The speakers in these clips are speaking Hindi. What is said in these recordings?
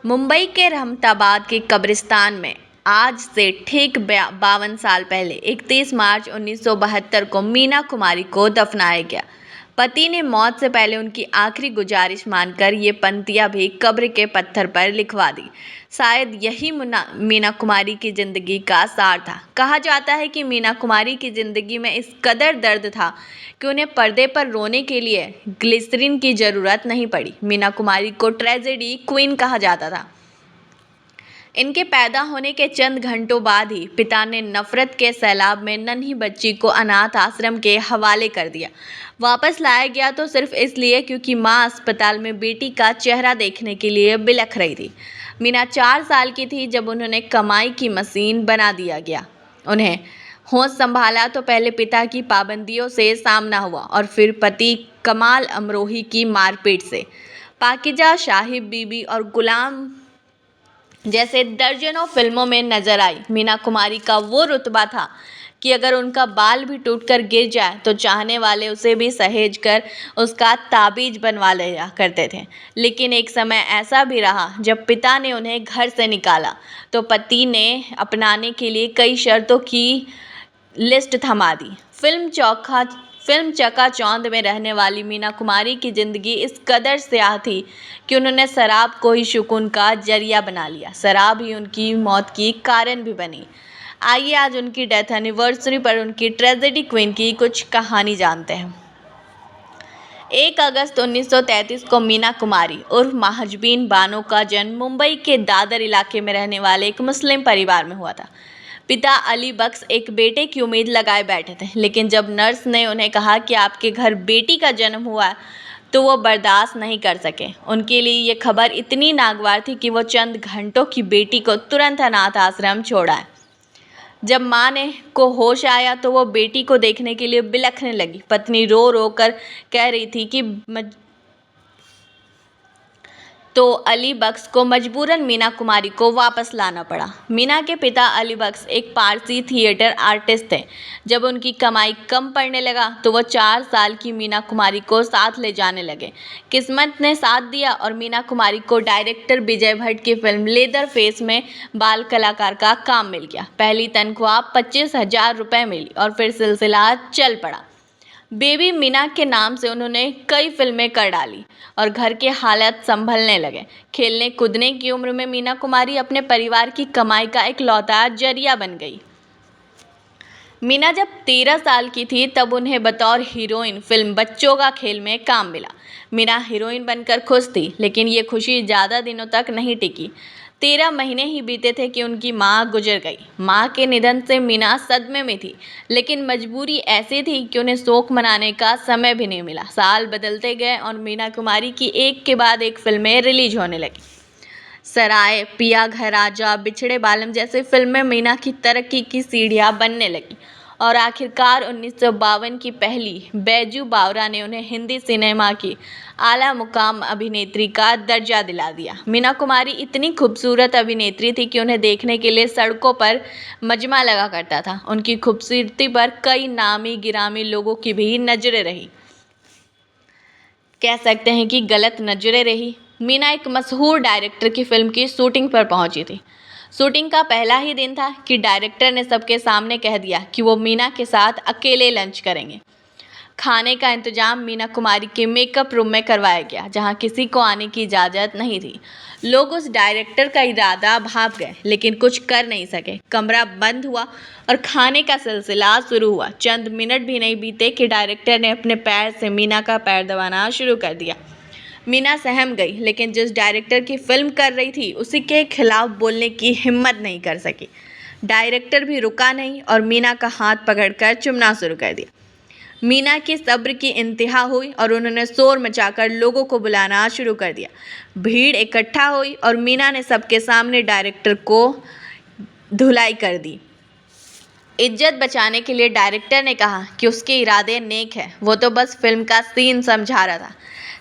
मुंबई के रहमताबाद के कब्रिस्तान में आज से ठीक 52 साल पहले 31 मार्च 1972 को मीना कुमारी को दफनाया गया। पति ने मौत से पहले उनकी आखिरी गुजारिश मानकर ये पंक्तियां भी कब्र के पत्थर पर लिखवा दी। शायद यही मीना कुमारी की जिंदगी का सार था। कहा जाता है कि मीना कुमारी की जिंदगी में इस कदर दर्द था कि उन्हें पर्दे पर रोने के लिए ग्लिसरीन की जरूरत नहीं पड़ी। मीना कुमारी को ट्रेजेडी क्वीन कहा जाता था। इनके पैदा होने के चंद घंटों बाद ही पिता ने नफरत के सैलाब में नन्ही बच्ची को अनाथ आश्रम के हवाले कर दिया। वापस लाया गया तो सिर्फ इसलिए क्योंकि मां अस्पताल में बेटी का चेहरा देखने के लिए बिलख रही थी। मीना 4 साल की थी जब उन्होंने कमाई की मशीन बना दिया गया। उन्हें होश संभाला तो पहले पिता की पाबंदियों से सामना हुआ और फिर पति कमाल अमरोही की मारपीट से। पाकिजा, साहिब बीबी और गुलाम जैसे दर्जनों फिल्मों में नजर आई। मीना कुमारी का वो रुतबा था कि अगर उनका बाल भी टूटकर गिर जाए तो चाहने वाले उसे भी सहेज कर उसका ताबीज बनवा लिया करते थे। लेकिन एक समय ऐसा भी रहा जब पिता ने उन्हें घर से निकाला तो पति ने अपनाने के लिए कई शर्तों की लिस्ट थमा दी। फिल्म चकाचौंध में रहने वाली मीना कुमारी की जिंदगी इस कदर स्याह थी कि उन्होंने शराब को ही सुकून का जरिया बना लिया। शराब ही उनकी मौत की कारण भी बनी। आइए आज उनकी डेथ एनिवर्सरी पर उनकी ट्रेजेडी क्वीन की कुछ कहानी जानते हैं। 1 अगस्त 1933 को मीना कुमारी उर्फ महजबीन बानो का जन्म मुंबई के दादर इलाके में रहने वाले एक मुस्लिम परिवार में हुआ था। पिता अली बख्श एक बेटे की उम्मीद लगाए बैठे थे, लेकिन जब नर्स ने उन्हें कहा कि आपके घर बेटी का जन्म हुआ तो वो बर्दाश्त नहीं कर सके। उनके लिए ये खबर इतनी नागवार थी कि वो चंद घंटों की बेटी को तुरंत अनाथ आश्रम छोड़ आए। जब माँ को होश आया तो वो बेटी को देखने के लिए बिलखने लगी। पत्नी रो रो कर कह रही थी कि तो अली बख्श को मजबूरन मीना कुमारी को वापस लाना पड़ा। मीना के पिता अली बख्श एक पारसी थिएटर आर्टिस्ट थे। जब उनकी कमाई कम पड़ने लगा तो वो 4 साल की मीना कुमारी को साथ ले जाने लगे। किस्मत ने साथ दिया और मीना कुमारी को डायरेक्टर विजय भट्ट की फिल्म लेदर फेस में बाल कलाकार का काम मिल गया। पहली तनख्वाह 25,000 रुपये मिली और फिर सिलसिला चल पड़ा। बेबी मीना के नाम से उन्होंने कई फिल्में कर डाली और घर के हालात संभलने लगे। खेलने कूदने की उम्र में मीना कुमारी अपने परिवार की कमाई का इकलौता जरिया बन गई। मीना जब 13 साल की थी तब उन्हें बतौर हीरोइन फिल्म बच्चों का खेल में काम मिला। मीना हीरोइन बनकर खुश थी, लेकिन ये खुशी ज़्यादा दिनों तक नहीं टिकी। 13 महीने ही बीते थे कि उनकी माँ गुजर गई। माँ के निधन से मीना सदमे में थी, लेकिन मजबूरी ऐसी थी कि उन्हें शोक मनाने का समय भी नहीं मिला। साल बदलते गए और मीना कुमारी की एक के बाद एक फिल्में रिलीज होने लगी। सराय, पिया घर आजा, बिछड़े बालम जैसे फिल्में मीना की तरक्की की सीढ़ियाँ बनने लगी और आखिरकार 1952 की पहली बैजू बावरा ने उन्हें हिंदी सिनेमा की आला मुकाम अभिनेत्री का दर्जा दिला दिया। मीना कुमारी इतनी खूबसूरत अभिनेत्री थी कि उन्हें देखने के लिए सड़कों पर मजमा लगा करता था। उनकी खूबसूरती पर कई नामी गिरामी लोगों की भी नजरें रही, कह सकते हैं कि गलत नजरें रही। मीना एक मशहूर डायरेक्टर की फिल्म की शूटिंग पर पहुंची थी। शूटिंग का पहला ही दिन था कि डायरेक्टर ने सबके सामने कह दिया कि वो मीना के साथ अकेले लंच करेंगे। खाने का इंतजाम मीना कुमारी के मेकअप रूम में करवाया गया, जहां किसी को आने की इजाज़त नहीं थी। लोग उस डायरेक्टर का इरादा भाप गए, लेकिन कुछ कर नहीं सके। कमरा बंद हुआ और खाने का सिलसिला शुरू हुआ। चंद मिनट भी नहीं बीते कि डायरेक्टर ने अपने पैर से मीना का पैर दबाना शुरू कर दिया। मीना सहम गई, लेकिन जिस डायरेक्टर की फिल्म कर रही थी उसी के खिलाफ बोलने की हिम्मत नहीं कर सकी। डायरेक्टर भी रुका नहीं और मीना का हाथ पकड़कर चूमना शुरू कर दिया। मीना की सब्र की इंतहा हुई और उन्होंने शोर मचाकर लोगों को बुलाना शुरू कर दिया। भीड़ इकट्ठा हुई और मीना ने सबके सामने डायरेक्टर को धुलाई कर दी। इज्जत बचाने के लिए डायरेक्टर ने कहा कि उसके इरादे नेक हैं, वो तो बस फिल्म का सीन समझा रहा था।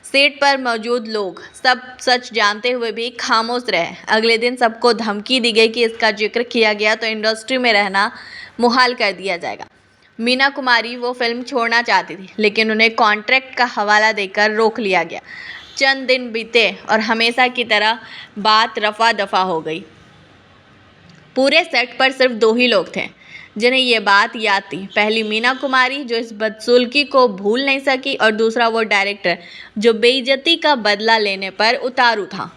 सेट पर मौजूद लोग सब सच जानते हुए भी खामोश रहे। अगले दिन सबको धमकी दी गई कि इसका जिक्र किया गया तो इंडस्ट्री में रहना मुहाल कर दिया जाएगा। मीना कुमारी वो फिल्म छोड़ना चाहती थी, लेकिन उन्हें कॉन्ट्रैक्ट का हवाला देकर रोक लिया गया। चंद दिन बीते और हमेशा की तरह बात रफा दफा हो गई। पूरे सेट पर सिर्फ 2 ही लोग थे जिन्हें ये बात याद थी। पहली मीना कुमारी जो इस बदसुल्की को भूल नहीं सकी, और दूसरा वो डायरेक्टर जो बेइज्जती का बदला लेने पर उतारू था।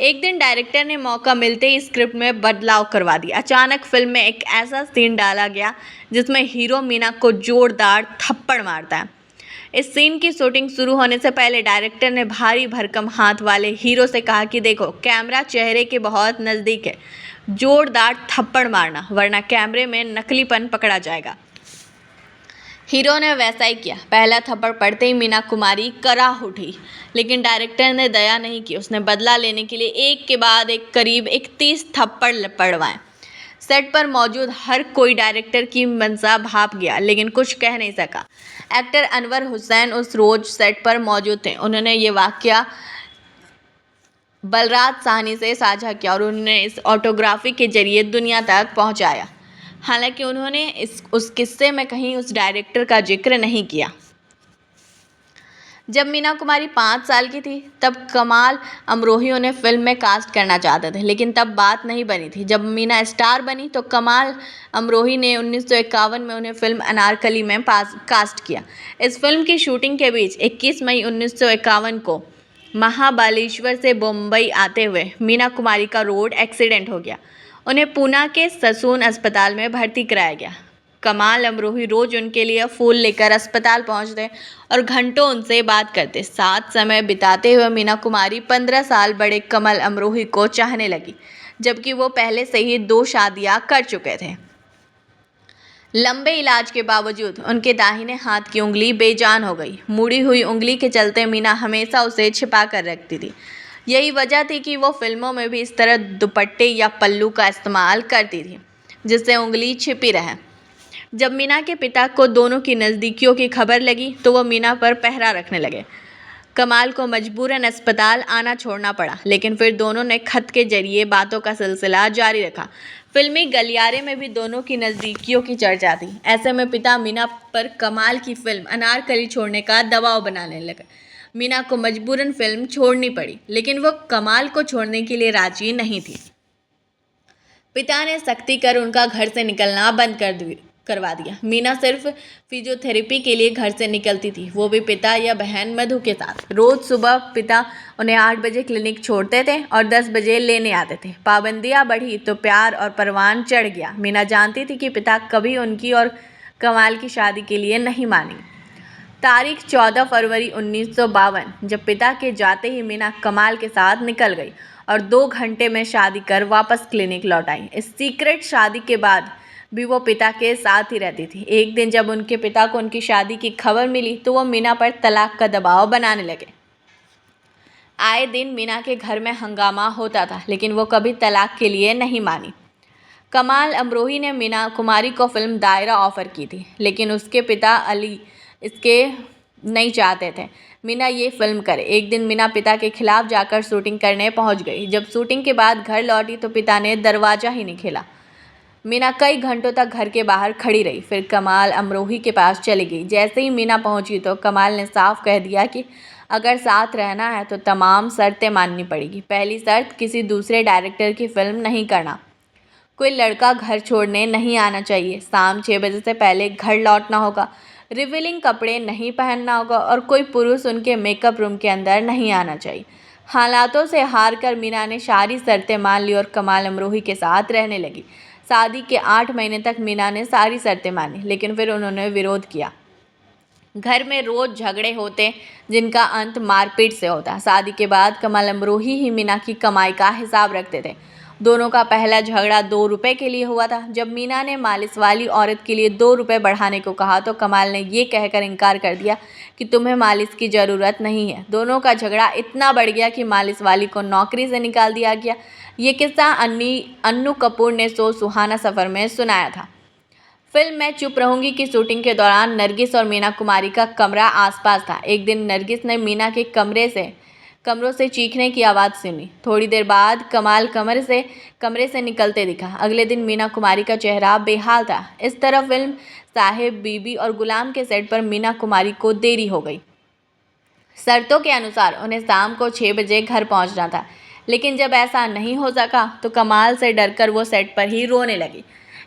एक दिन डायरेक्टर ने मौका मिलते ही स्क्रिप्ट में बदलाव करवा दिया। अचानक फिल्म में एक ऐसा सीन डाला गया जिसमें हीरो मीना को जोरदार थप्पड़ मारता है। इस सीन की शूटिंग शुरू होने से पहले डायरेक्टर ने भारी भरकम हाथ वाले हीरो से कहा कि देखो, कैमरा चेहरे के बहुत नज़दीक है, जोरदार थप्पड़ मारना वरना कैमरे में नकलीपन पकड़ा जाएगा। हीरो ने वैसा ही किया। पहला थप्पड़ पड़ते ही मीना कुमारी कराह उठी, लेकिन डायरेक्टर ने दया नहीं की। उसने बदला लेने के लिए एक के बाद एक करीब 31 थप्पड़ पड़वाए। सेट पर मौजूद हर कोई डायरेक्टर की मंशा भाप गया, लेकिन कुछ कह नहीं सका। एक्टर अनवर हुसैन उस रोज सेट पर मौजूद थे। उन्होंने ये वाकया बलराज साहनी से साझा किया और उन्होंने इस ऑटोग्राफी के जरिए दुनिया तक पहुंचाया। हालांकि उन्होंने उस किस्से में कहीं उस डायरेक्टर का जिक्र नहीं किया। जब मीना कुमारी 5 साल की थी तब कमाल अमरोही उन्हें फिल्म में कास्ट करना चाहते थे, लेकिन तब बात नहीं बनी थी। जब मीना स्टार बनी तो कमाल अमरोही ने 1951 में उन्हें फिल्म अनारकली में कास्ट किया। इस फिल्म की शूटिंग के बीच 21 मई 1951 को महाबलेश्वर से मुंबई आते हुए मीना कुमारी का रोड एक्सीडेंट हो गया। उन्हें पूना के ससून अस्पताल में भर्ती कराया गया। कमाल अमरोही रोज उनके लिए फूल लेकर अस्पताल पहुंचते और घंटों उनसे बात करते। साथ समय बिताते हुए मीना कुमारी 15 साल बड़े कमल अमरोही को चाहने लगी, जबकि वो पहले से ही 2 शादियां कर चुके थे। लंबे इलाज के बावजूद उनके दाहिने हाथ की उंगली बेजान हो गई। मुड़ी हुई उंगली के चलते मीना हमेशा उसे छिपा कर रखती थी। यही वजह थी कि वो फिल्मों में भी इस तरह दुपट्टे या पल्लू का इस्तेमाल करती थी जिससे उंगली छिपी रहे। जब मीना के पिता को दोनों की नज़दीकियों की खबर लगी तो वो मीना पर पहरा रखने लगे। कमाल को मजबूरन अस्पताल आना छोड़ना पड़ा, लेकिन फिर दोनों ने खत के जरिए बातों का सिलसिला जारी रखा। फिल्मी गलियारे में भी दोनों की नज़दीकियों की चर्चा थी। ऐसे में पिता मीना पर कमाल की फिल्म अनारकली छोड़ने का दबाव बनाने लगे। मीना को मजबूरन फिल्म छोड़नी पड़ी, लेकिन वो कमाल को छोड़ने के लिए राजी नहीं थी। पिता ने सख्ती कर उनका घर से निकलना बंद करवा दिया। मीना सिर्फ फिजियोथेरेपी के लिए घर से निकलती थी, वो भी पिता या बहन मधु के साथ। रोज सुबह पिता उन्हें 8 बजे क्लिनिक छोड़ते थे और 10 बजे लेने आते थे। पाबंदियां बढ़ी तो प्यार और परवान चढ़ गया। मीना जानती थी कि पिता कभी उनकी और कमाल की शादी के लिए नहीं मानी। तारीख 14 फरवरी 1952, जब पिता के जाते ही मीना कमाल के साथ निकल गई और 2 घंटे में शादी कर वापस क्लिनिक लौट आई। इस सीक्रेट शादी के बाद भी वो पिता के साथ ही रहती थी। एक दिन जब उनके पिता को उनकी शादी की खबर मिली तो वो मीना पर तलाक का दबाव बनाने लगे। आए दिन मीना के घर में हंगामा होता था, लेकिन वो कभी तलाक के लिए नहीं मानी। कमाल अमरोही ने मीना कुमारी को फिल्म दायरा ऑफर की थी, लेकिन उसके पिता अली इसके नहीं चाहते थे मीना ये फिल्म करे। एक दिन मीना पिता के खिलाफ जाकर शूटिंग करने पहुंच गई। जब शूटिंग के बाद घर लौटी तो पिता ने दरवाज़ा ही नहीं खोला। मीना कई घंटों तक घर के बाहर खड़ी रही, फिर कमाल अमरोही के पास चली गई। जैसे ही मीना पहुंची तो कमाल ने साफ कह दिया कि अगर साथ रहना है तो तमाम शर्तें माननी पड़ेगी। पहली शर्त, किसी दूसरे डायरेक्टर की फिल्म नहीं करना, कोई लड़का घर छोड़ने नहीं आना चाहिए, शाम 6 बजे से पहले घर लौटना होगा, रिवीलिंग कपड़े नहीं पहनना होगा और कोई पुरुष उनके मेकअप रूम के अंदर नहीं आना चाहिए। हालातों से हार कर मीना ने सारी शर्तें मान ली और कमाल अमरोही के साथ रहने लगी। शादी के 8 महीने तक मीना ने सारी शर्तें मानी, लेकिन फिर उन्होंने विरोध किया। घर में रोज झगड़े होते जिनका अंत मारपीट से होता। शादी के बाद कमाल अमरोही ही मीना की कमाई का हिसाब रखते थे। दोनों का पहला झगड़ा 2 रुपए के लिए हुआ था। जब मीना ने मालिश वाली औरत के लिए 2 रुपए बढ़ाने को कहा तो कमाल ने ये कहकर इनकार कर दिया कि तुम्हें मालिश की ज़रूरत नहीं है। दोनों का झगड़ा इतना बढ़ गया कि मालिश वाली को नौकरी से निकाल दिया गया। ये किस्सा अन्नू कपूर ने शो सुहाना सफ़र में सुनाया था। फिल्म मैं चुप रहूंगी की शूटिंग के दौरान नरगिस और मीना कुमारी का कमरा आसपास था। एक दिन नरगिस ने मीना के कमरों से चीखने की आवाज़ सुनी। थोड़ी देर बाद कमाल कमरे से निकलते दिखा। अगले दिन मीना कुमारी का चेहरा बेहाल था। इस तरह फिल्म साहेब बीबी और गुलाम के सेट पर मीना कुमारी को देरी हो गई। शर्तों के अनुसार उन्हें शाम को 6 बजे घर पहुंचना था, लेकिन जब ऐसा नहीं हो सका तो कमाल से डरकर वो सेट पर ही रोने लगी।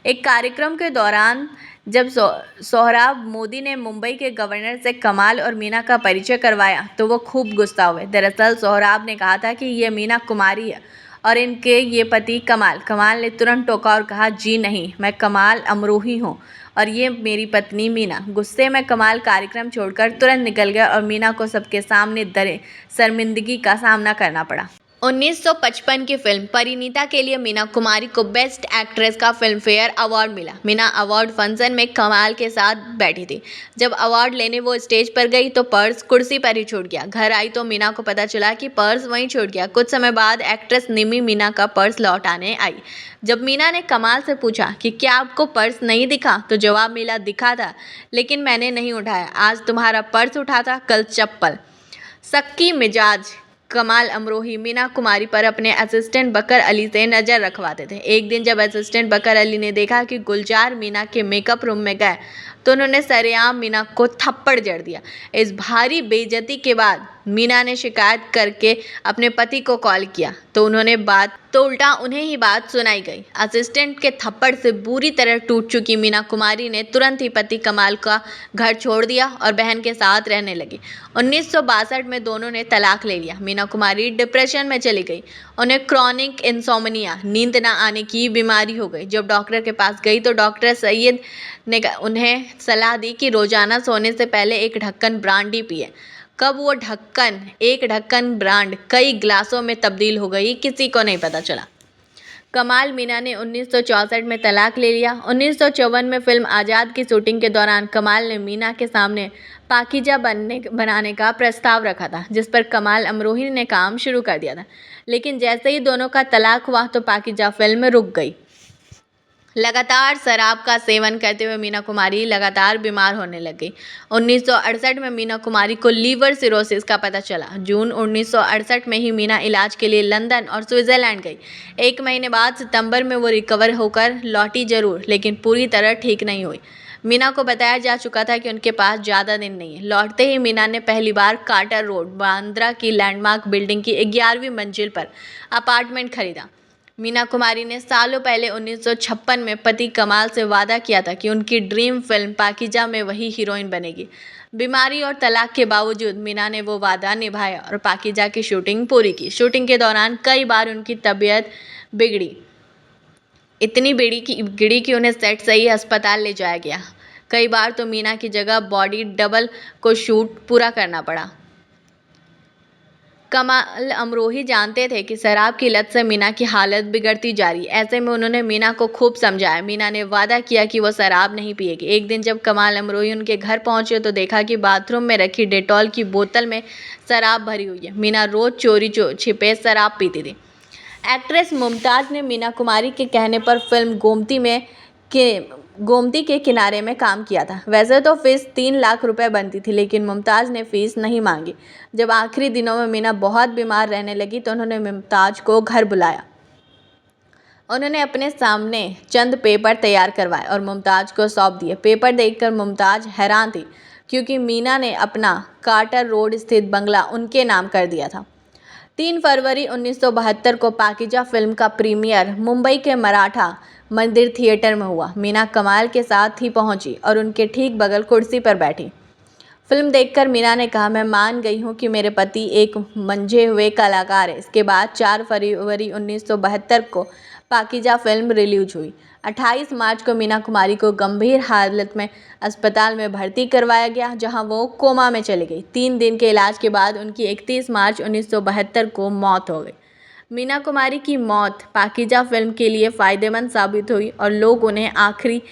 एक कार्यक्रम के दौरान जब सोहराब मोदी ने मुंबई के गवर्नर से कमाल और मीना का परिचय करवाया तो वो खूब गुस्सा हुए। दरअसल सोहराब ने कहा था कि ये मीना कुमारी है और इनके ये पति कमाल। कमाल ने तुरंत टोका और कहा, जी नहीं, मैं कमाल अमरोही हूँ और ये मेरी पत्नी मीना। गुस्से में कमाल कार्यक्रम छोड़कर तुरंत निकल गया और मीना को सबके सामने शर्मिंदगी का सामना करना पड़ा। 1955 की फिल्म परिणीता के लिए मीना कुमारी को बेस्ट एक्ट्रेस का फिल्म फेयर अवार्ड मिला। मीना अवार्ड फंक्शन में कमाल के साथ बैठी थी। जब अवार्ड लेने वो स्टेज पर गई तो पर्स कुर्सी पर ही छूट गया। घर आई तो मीना को पता चला कि पर्स वहीं छूट गया। कुछ समय बाद एक्ट्रेस निमी मीना का पर्स लौटाने आई। जब मीना ने कमाल से पूछा कि क्या आपको पर्स नहीं दिखा, तो जवाब मिला, दिखा था लेकिन मैंने नहीं उठाया। आज तुम्हारा पर्स उठा था, कल चप्पल। सक्की मिजाज कमाल अमरोही मीना कुमारी पर अपने असिस्टेंट बकर अली से नज़र रखवाते थे। एक दिन जब असिस्टेंट बकर अली ने देखा कि गुलजार मीना के मेकअप रूम में गए तो उन्होंने सरेआम मीना को थप्पड़ जड़ दिया। इस भारी बेइज्जती के बाद मीना ने शिकायत करके अपने पति को कॉल किया तो उल्टा उन्हें ही बात सुनाई गई। असिस्टेंट के थप्पड़ से बुरी तरह टूट चुकी मीना कुमारी ने तुरंत ही पति कमाल का घर छोड़ दिया और बहन के साथ रहने लगी। 1962 में दोनों ने तलाक ले लिया। मीना कुमारी डिप्रेशन में चली गई। उन्हें क्रॉनिक इंसोम्निया, नींद न आने की बीमारी हो गई। जब डॉक्टर के पास गई तो डॉक्टर सैयद ने उन्हें सलाह दी कि रोजाना सोने से पहले एक ढक्कन ब्रांडी पिए। कब वो एक ढक्कन ब्रांड कई गिलासों में तब्दील हो गई, किसी को नहीं पता चला। कमाल मीना ने 1964 में तलाक ले लिया। 1954 में फिल्म आज़ाद की शूटिंग के दौरान कमाल ने मीना के सामने पाकीजा बनाने का प्रस्ताव रखा था, जिस पर कमाल अमरोही ने काम शुरू कर दिया था। लेकिन जैसे ही दोनों का तलाक हुआ तो पाकीजा फिल्म रुक गई। लगातार शराब का सेवन करते हुए मीना कुमारी लगातार बीमार होने लग गई। 1968 में मीना कुमारी को लीवर सिरोसिस का पता चला। जून 1968 में ही मीना इलाज के लिए लंदन और स्विट्जरलैंड गई। 1 महीने बाद सितंबर में वो रिकवर होकर लौटी जरूर, लेकिन पूरी तरह ठीक नहीं हुई। मीना को बताया जा चुका था कि उनके पास ज़्यादा दिन नहीं है। लौटते ही मीना ने पहली बार कार्टर रोड, बांद्रा की लैंडमार्क बिल्डिंग की 11वीं मंजिल पर अपार्टमेंट खरीदा। मीना कुमारी ने सालों पहले 1956 में पति कमाल से वादा किया था कि उनकी ड्रीम फिल्म पाकीजा में वही हीरोइन बनेगी। बीमारी और तलाक के बावजूद मीना ने वो वादा निभाया और पाकीजा की शूटिंग पूरी की। शूटिंग के दौरान कई बार उनकी तबीयत इतनी गिरी कि उन्हें सेट से ही अस्पताल ले जाया गया। कई बार तो मीना की जगह बॉडी डबल को शूट पूरा करना पड़ा। कमाल अमरोही जानते थे कि शराब की लत से मीना की हालत बिगड़ती जा रही। ऐसे में उन्होंने मीना को खूब समझाया। मीना ने वादा किया कि वो शराब नहीं पिएगी। एक दिन जब कमाल अमरोही उनके घर पहुंचे तो देखा कि बाथरूम में रखी डेटॉल की बोतल में शराब भरी हुई है। मीना रोज चोरी छिपे शराब पीती थी। एक्ट्रेस मुमताज़ ने मीना कुमारी के कहने पर फिल्म गोमती के किनारे में काम किया था। वैसे तो फीस 3 लाख रुपए बनती थी, लेकिन मुमताज़ ने फीस नहीं मांगी। जब आखिरी दिनों में मीना बहुत बीमार रहने लगी तो उन्होंने मुमताज़ को घर बुलाया। उन्होंने अपने सामने चंद पेपर तैयार करवाए और मुमताज़ को सौंप दिए। पेपर देखकर मुमताज़ हैरान थी, क्योंकि मीना ने अपना कार्टर रोड स्थित बंगला उनके नाम कर दिया था। 3 फरवरी 1972 को पाकीजा फिल्म का प्रीमियर मुंबई के मराठा मंदिर थिएटर में हुआ। मीना कमाल के साथ ही पहुंची और उनके ठीक बगल कुर्सी पर बैठी। फिल्म देखकर मीना ने कहा, मैं मान गई हूं कि मेरे पति एक मंझे हुए कलाकार है। इसके बाद 4 फरवरी 1972 को पाकीजा फिल्म रिलीज हुई। 28 मार्च को मीना कुमारी को गंभीर हालत में अस्पताल में भर्ती करवाया गया, जहां वो कोमा में चली गई। 3 दिन के इलाज के बाद उनकी 31 मार्च 1972 को मौत हो गई। मीना कुमारी की मौत पाकीजा फिल्म के लिए फ़ायदेमंद साबित हुई और लोग उन्हें आखिरी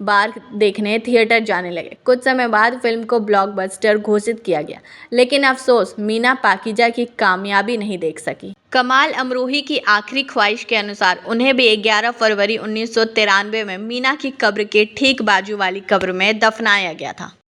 बार देखने थिएटर जाने लगे। कुछ समय बाद फिल्म को ब्लॉकबस्टर घोषित किया गया, लेकिन अफसोस मीना पाकीजा की कामयाबी नहीं देख सकी। कमाल अमरोही की आखिरी ख्वाहिश के अनुसार उन्हें भी 11 फरवरी 1993 में मीना की कब्र के ठीक बाजू वाली कब्र में दफनाया गया था।